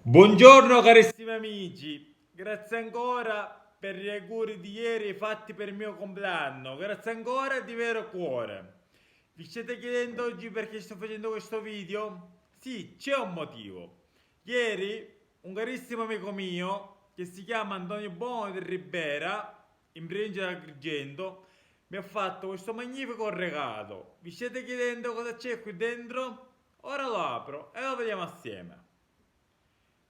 Buongiorno carissimi amici, grazie ancora per gli auguri di ieri fatti per il mio compleanno, grazie ancora di vero cuore. Vi state chiedendo oggi perché sto facendo questo video? Sì, c'è un motivo. Ieri un carissimo amico mio che si chiama Antonio Bono del Ribera, in provincia di Agrigento, mi ha fatto questo magnifico regalo. Vi state chiedendo cosa c'è qui dentro? Ora lo apro e lo vediamo assieme.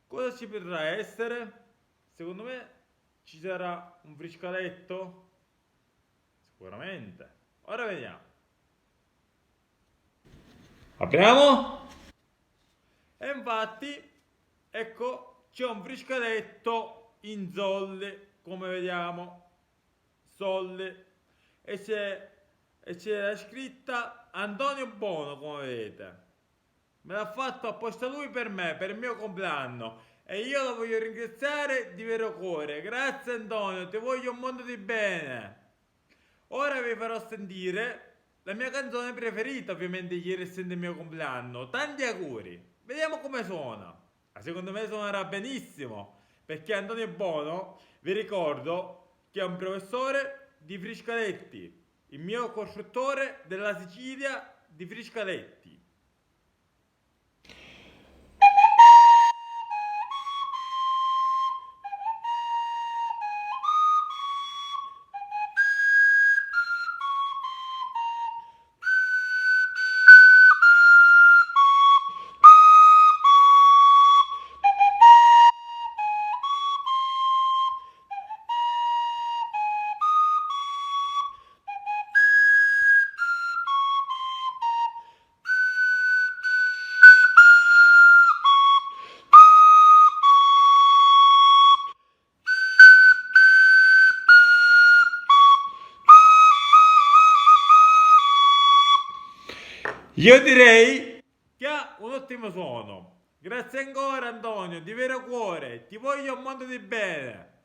Cosa ci potrà essere? Secondo me ci sarà un friscaletto? Sicuramente. Ora vediamo. Apriamo. E infatti, ecco, c'è un friscaletto in zolle, come vediamo. Zolle. E c'è la scritta Antonio Bono, come vedete. Me l'ha fatto apposta lui per me, per il mio compleanno. E io lo voglio ringraziare di vero cuore. Grazie Antonio, ti voglio un mondo di bene. Ora vi farò sentire la mia canzone preferita, ovviamente ieri essendo il mio compleanno. Tanti auguri. Vediamo come suona. Ma secondo me suonerà benissimo. Perché Antonio Bono, vi ricordo, che è un professore di Friscaletti. Il mio costruttore della Sicilia di Friscaletti. Io direi che ha un ottimo suono. Grazie ancora Antonio, di vero cuore, ti voglio un mondo di bene.